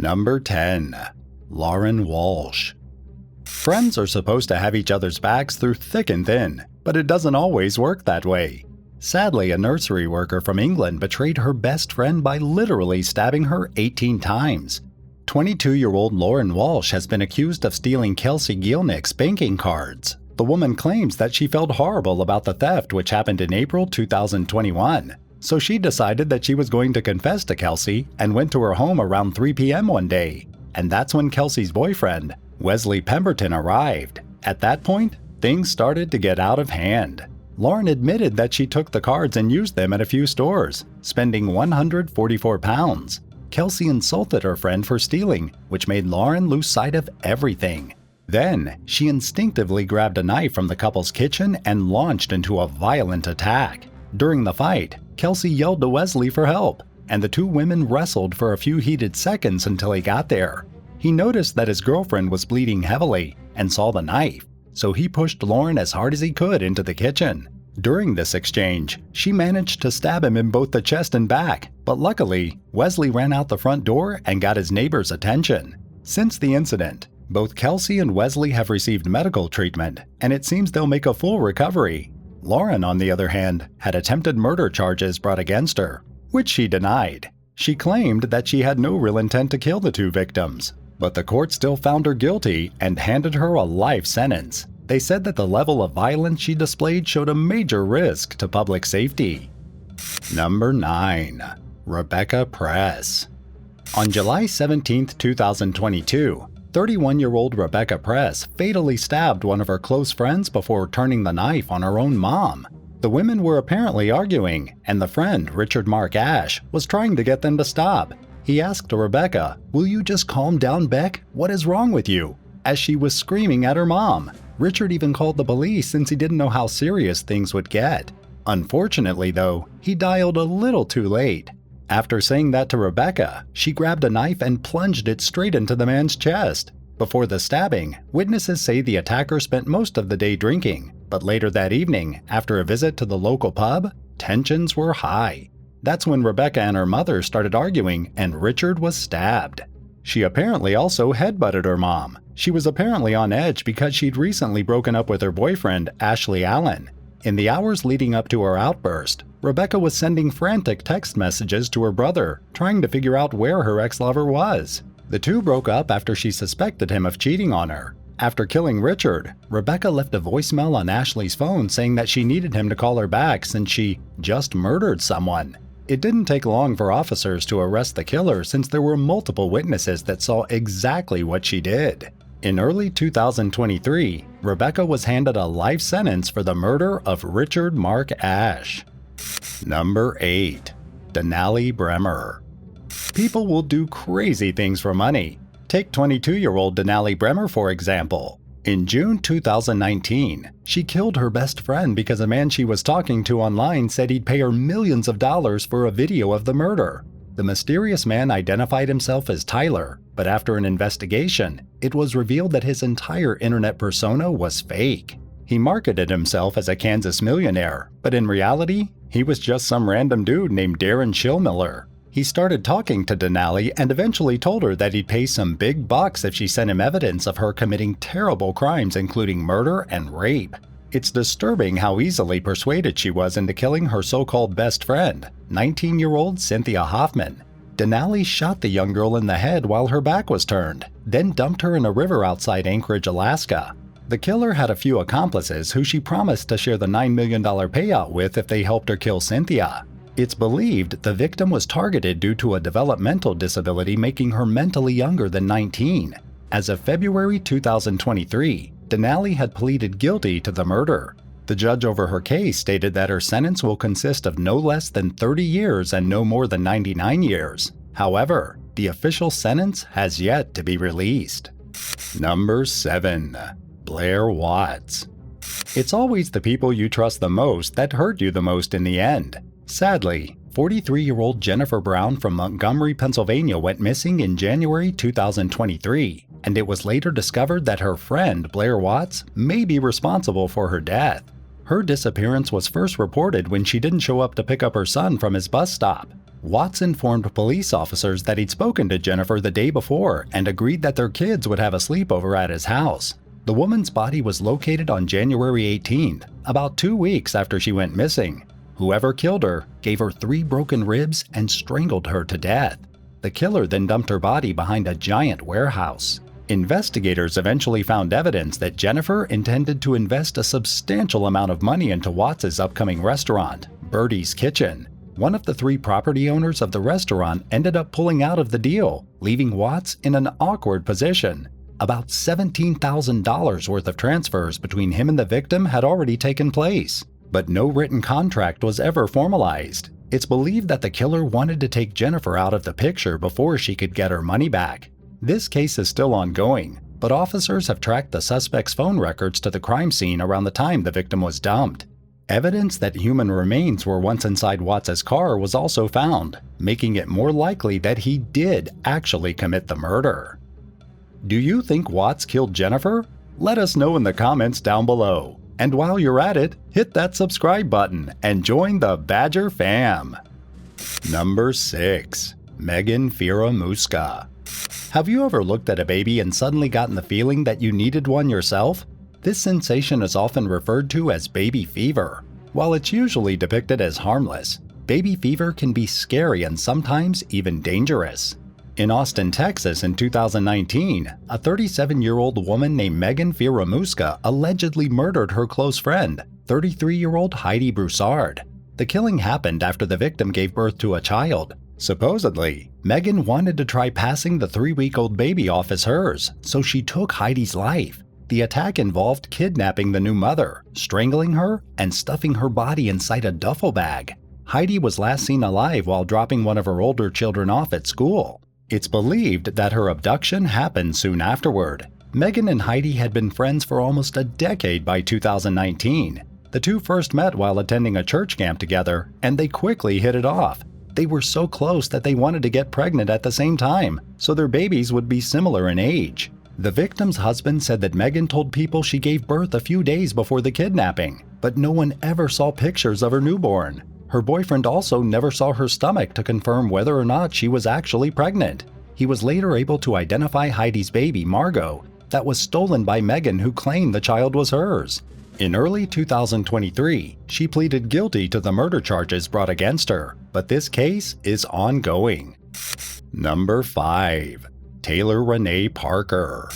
Number 10. Lauren Walsh. Friends are supposed to have each other's backs through thick and thin, but it doesn't always work that way. Sadly, a nursery worker from England betrayed her best friend by literally stabbing her 18 times. 22-year-old Lauren Walsh has been accused of stealing Kelsey Gielnick's banking cards. The woman claims that she felt horrible about the theft, which happened in April 2021. So she decided that she was going to confess to Kelsey and went to her home around 3 p.m. one day. And that's when Kelsey's boyfriend, Wesley Pemberton, arrived. At that point, things started to get out of hand. Lauren admitted that she took the cards and used them at a few stores, spending £144. Kelsey insulted her friend for stealing, which made Lauren lose sight of everything. Then, she instinctively grabbed a knife from the couple's kitchen and launched into a violent attack. During the fight, Kelsey yelled to Wesley for help, and the two women wrestled for a few heated seconds until he got there. He noticed that his girlfriend was bleeding heavily and saw the knife, so he pushed Lauren as hard as he could into the kitchen. During this exchange, she managed to stab him in both the chest and back, but luckily, Wesley ran out the front door and got his neighbor's attention. Since the incident, both Kelsey and Wesley have received medical treatment, and it seems they'll make a full recovery. Lauren, on the other hand, had attempted murder charges brought against her, which she denied. She claimed that she had no real intent to kill the two victims, but the court still found her guilty and handed her a life sentence. They said that the level of violence she displayed showed a major risk to public safety. Number 9. Rebecca Perez. On July 17, 2022, 31-year-old Rebecca Perez fatally stabbed one of her close friends before turning the knife on her own mom. The women were apparently arguing, and the friend, Richard Mark Ashe, was trying to get them to stop. He asked Rebecca, "Will you just calm down, Beck? What is wrong with you?" as she was screaming at her mom. Richard even called the police since he didn't know how serious things would get. Unfortunately, though, he dialed a little too late. After saying that to Rebecca, she grabbed a knife and plunged it straight into the man's chest. Before the stabbing, witnesses say the attacker spent most of the day drinking, but later that evening, after a visit to the local pub, tensions were high. That's when Rebecca and her mother started arguing and Richard was stabbed. She apparently also headbutted her mom. She was apparently on edge because she'd recently broken up with her boyfriend, Ashley Allen. In the hours leading up to her outburst, Rebecca was sending frantic text messages to her brother, trying to figure out where her ex-lover was. The two broke up after she suspected him of cheating on her. After killing Richard, Rebecca left a voicemail on Ashley's phone saying that she needed him to call her back since she just murdered someone. It didn't take long for officers to arrest the killer since there were multiple witnesses that saw exactly what she did. In early 2023, Rebecca was handed a life sentence for the murder of Richard Mark Ashe. Number 8. Denali Bremer. People will do crazy things for money. Take 22-year-old Denali Bremer, for example. In June 2019, she killed her best friend because a man she was talking to online said he'd pay her millions of dollars for a video of the murder. The mysterious man identified himself as Tyler, but after an investigation, it was revealed that his entire internet persona was fake. He marketed himself as a Kansas millionaire, but in reality, he was just some random dude named Darren Schillmiller. He started talking to Denali and eventually told her that he'd pay some big bucks if she sent him evidence of her committing terrible crimes including murder and rape. It's disturbing how easily persuaded she was into killing her so-called best friend, 19-year-old Cynthia Hoffman. Denali shot the young girl in the head while her back was turned, then dumped her in a river outside Anchorage, Alaska. The killer had a few accomplices who she promised to share the $9 million payout with if they helped her kill Cynthia. It's believed the victim was targeted due to a developmental disability making her mentally younger than 19. As of February 2023, Denali had pleaded guilty to the murder. The judge over her case stated that her sentence will consist of no less than 30 years and no more than 99 years. However, the official sentence has yet to be released. Number 7. Blair Watts. It's always the people you trust the most that hurt you the most in the end. Sadly, 43-year-old Jennifer Brown from Montgomery, Pennsylvania went missing in January 2023, and it was later discovered that her friend Blair Watts may be responsible for her death. Her disappearance was first reported when she didn't show up to pick up her son from his bus stop. Watts informed police officers that he'd spoken to Jennifer the day before and agreed that their kids would have a sleepover at his house. The woman's body was located on January 18th, about 2 weeks after she went missing. Whoever killed her gave her 3 broken ribs and strangled her to death. The killer then dumped her body behind a giant warehouse. Investigators eventually found evidence that Jennifer intended to invest a substantial amount of money into Watts' upcoming restaurant, Birdie's Kitchen. One of the 3 property owners of the restaurant ended up pulling out of the deal, leaving Watts in an awkward position. About $17,000 worth of transfers between him and the victim had already taken place, but no written contract was ever formalized. It's believed that the killer wanted to take Jennifer out of the picture before she could get her money back. This case is still ongoing, but officers have tracked the suspect's phone records to the crime scene around the time the victim was dumped. Evidence that human remains were once inside Watts' car was also found, making it more likely that he did actually commit the murder. Do you think Watts killed Jennifer? Let us know in the comments down below. And while you're at it, hit that subscribe button and join the Badger fam. Number 6. Megan Firomuska. Have you ever looked at a baby and suddenly gotten the feeling that you needed one yourself? This sensation is often referred to as baby fever. While it's usually depicted as harmless, baby fever can be scary and sometimes even dangerous. In Austin, Texas in 2019, a 37-year-old woman named Megan Firomuska allegedly murdered her close friend, 33-year-old Heidi Broussard. The killing happened after the victim gave birth to a child. Supposedly, Megan wanted to try passing the 3-week-old baby off as hers, so she took Heidi's life. The attack involved kidnapping the new mother, strangling her, and stuffing her body inside a duffel bag. Heidi was last seen alive while dropping one of her older children off at school. It's believed that her abduction happened soon afterward. Megan and Heidi had been friends for almost a decade by 2019. The two first met while attending a church camp together, and they quickly hit it off. They were so close that they wanted to get pregnant at the same time, so their babies would be similar in age. The victim's husband said that Megan told people she gave birth a few days before the kidnapping, but no one ever saw pictures of her newborn. Her boyfriend also never saw her stomach to confirm whether or not she was actually pregnant. He was later able to identify Heidi's baby, Margot, that was stolen by Megan, who claimed the child was hers. In early 2023, she pleaded guilty to the murder charges brought against her, but this case is ongoing. Number 5. Taylor Renee Parker.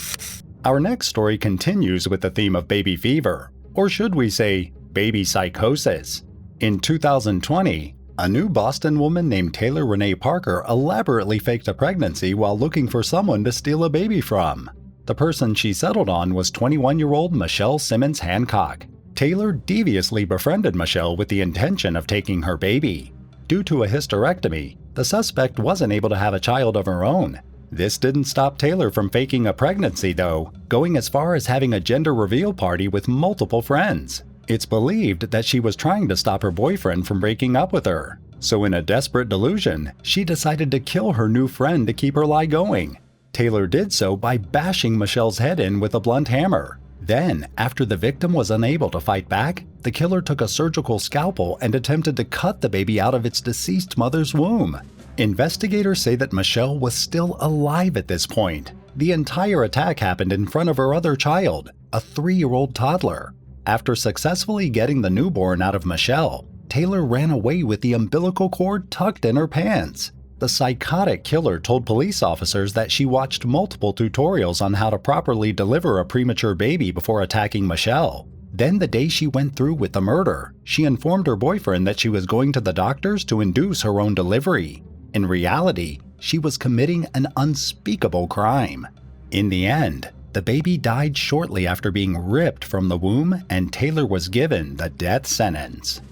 Our next story continues with the theme of baby fever, or should we say, baby psychosis. In 2020, a new Boston woman named Taylor Renee Parker elaborately faked a pregnancy while looking for someone to steal a baby from. The person she settled on was 21-year-old Michelle Simmons Hancock. Taylor deviously befriended Michelle with the intention of taking her baby. Due to a hysterectomy, the suspect wasn't able to have a child of her own. This didn't stop Taylor from faking a pregnancy though, going as far as having a gender reveal party with multiple friends. It's believed that she was trying to stop her boyfriend from breaking up with her. So in a desperate delusion, she decided to kill her new friend to keep her lie going. Taylor did so by bashing Michelle's head in with a blunt hammer. Then, after the victim was unable to fight back, the killer took a surgical scalpel and attempted to cut the baby out of its deceased mother's womb. Investigators say that Michelle was still alive at this point. The entire attack happened in front of her other child, a 3-year-old toddler. After successfully getting the newborn out of Michelle, Taylor ran away with the umbilical cord tucked in her pants. The psychotic killer told police officers that she watched multiple tutorials on how to properly deliver a premature baby before attacking Michelle. Then the day she went through with the murder, she informed her boyfriend that she was going to the doctors to induce her own delivery. In reality, she was committing an unspeakable crime. In the end, the baby died shortly after being ripped from the womb, and Taylor was given the death sentence.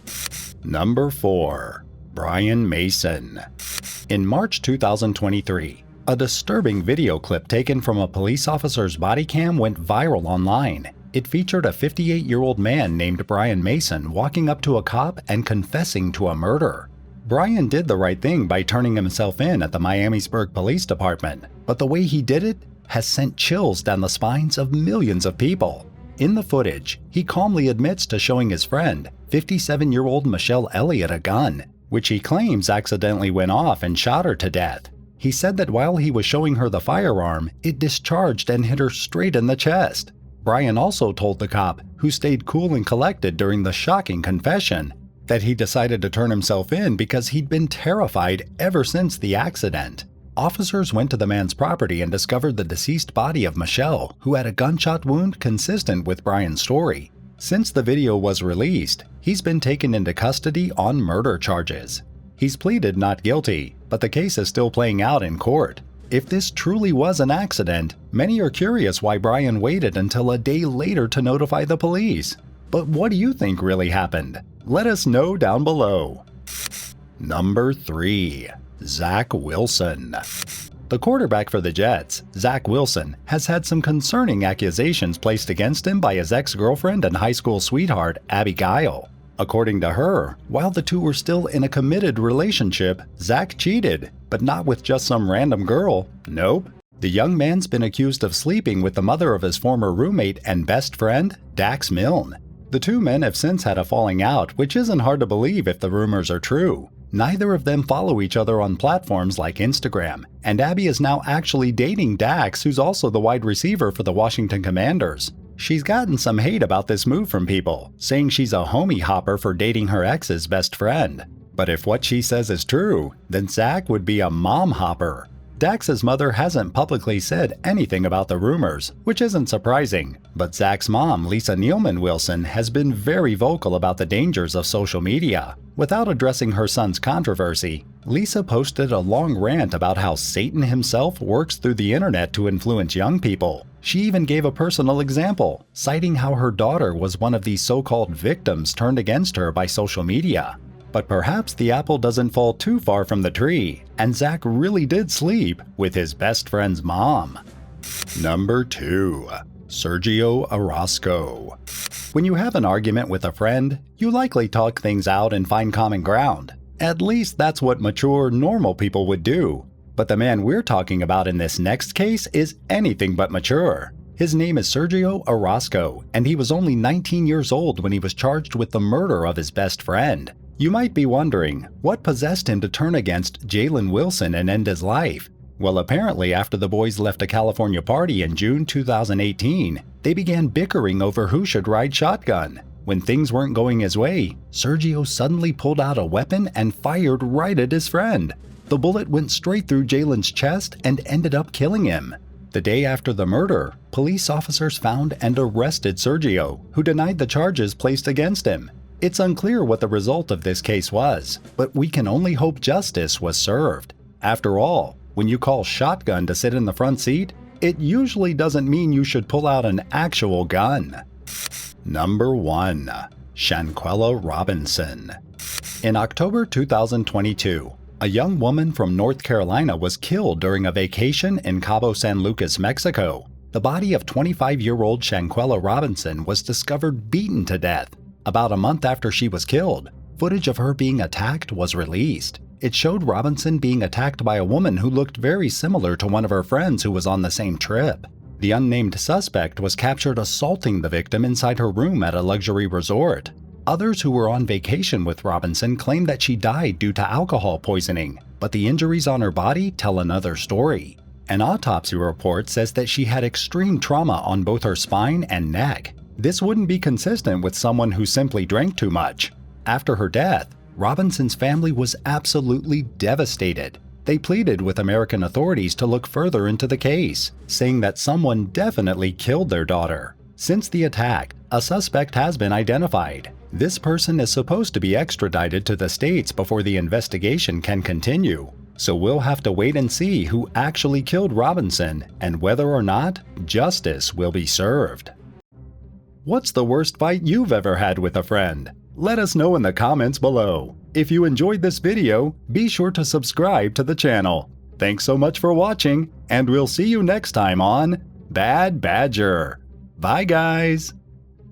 Number 4. Brian Mason. In March 2023, a disturbing video clip taken from a police officer's body cam went viral online. It featured a 58-year-old man named Brian Mason walking up to a cop and confessing to a murder. Brian did the right thing by turning himself in at the Miamisburg Police Department, but the way he did it has sent chills down the spines of millions of people. In the footage, he calmly admits to showing his friend, 57-year-old Michelle Elliott, a gun. which he claims accidentally went off and shot her to death. He said that while he was showing her the firearm, it discharged and hit her straight in the chest. Brian also told the cop, who stayed cool and collected during the shocking confession, that he decided to turn himself in because he'd been terrified ever since the accident. Officers went to the man's property and discovered the deceased body of Michelle, who had a gunshot wound consistent with Brian's story. Since the video was released, he's been taken into custody on murder charges. He's pleaded not guilty, but the case is still playing out in court. If this truly was an accident, many are curious why Brian waited until a day later to notify the police. But what do you think really happened? Let us know down below. Number 3. Zach Wilson. The quarterback for the Jets, Zach Wilson, has had some concerning accusations placed against him by his ex-girlfriend and high school sweetheart, Abigail. According to her, while the two were still in a committed relationship, Zach cheated, but not with just some random girl. Nope. The young man's been accused of sleeping with the mother of his former roommate and best friend, Dax Milne. The two men have since had a falling out, which isn't hard to believe if the rumors are true. Neither of them follow each other on platforms like Instagram, and Abby is now actually dating Dax, who's also the wide receiver for the Washington Commanders. She's gotten some hate about this move from people, saying she's a homie hopper for dating her ex's best friend. But if what she says is true, then Zach would be a mom hopper. Dax's mother hasn't publicly said anything about the rumors, which isn't surprising, but Zach's mom, Lisa Nealman Wilson, has been very vocal about the dangers of social media. Without addressing her son's controversy, Lisa posted a long rant about how Satan himself works through the internet to influence young people. She even gave a personal example, citing how her daughter was one of these so-called victims turned against her by social media. But perhaps the apple doesn't fall too far from the tree, and Zach really did sleep with his best friend's mom. Number 2. Sergio Orozco. When you have an argument with a friend, you likely talk things out and find common ground. At least that's what mature, normal people would do. But the man we're talking about in this next case is anything but mature. His name is Sergio Orozco, and he was only 19 years old when he was charged with the murder of his best friend. You might be wondering, what possessed him to turn against Jalen Wilson and end his life? Well, apparently after the boys left a California party in June 2018, they began bickering over who should ride shotgun. When things weren't going his way, Sergio suddenly pulled out a weapon and fired right at his friend. The bullet went straight through Jalen's chest and ended up killing him. The day after the murder, police officers found and arrested Sergio, who denied the charges placed against him. It's unclear what the result of this case was, but we can only hope justice was served. After all, when you call shotgun to sit in the front seat, it usually doesn't mean you should pull out an actual gun. Number 1. Shanquella Robinson. In October 2022, a young woman from North Carolina was killed during a vacation in Cabo San Lucas, Mexico. The body of 25-year-old Shanquella Robinson was discovered beaten to death. About a month after she was killed, footage of her being attacked was released. It showed Robinson being attacked by a woman who looked very similar to one of her friends who was on the same trip. The unnamed suspect was captured assaulting the victim inside her room at a luxury resort. Others who were on vacation with Robinson claim that she died due to alcohol poisoning, but the injuries on her body tell another story. An autopsy report says that she had extreme trauma on both her spine and neck. This wouldn't be consistent with someone who simply drank too much. After her death, Robinson's family was absolutely devastated. They pleaded with American authorities to look further into the case, saying that someone definitely killed their daughter. Since the attack, a suspect has been identified. This person is supposed to be extradited to the States before the investigation can continue. So we'll have to wait and see who actually killed Robinson and whether or not justice will be served. What's the worst fight you've ever had with a friend? Let us know in the comments below. If you enjoyed this video, be sure to subscribe to the channel. Thanks so much for watching, and we'll see you next time on Bad Badger. Bye guys!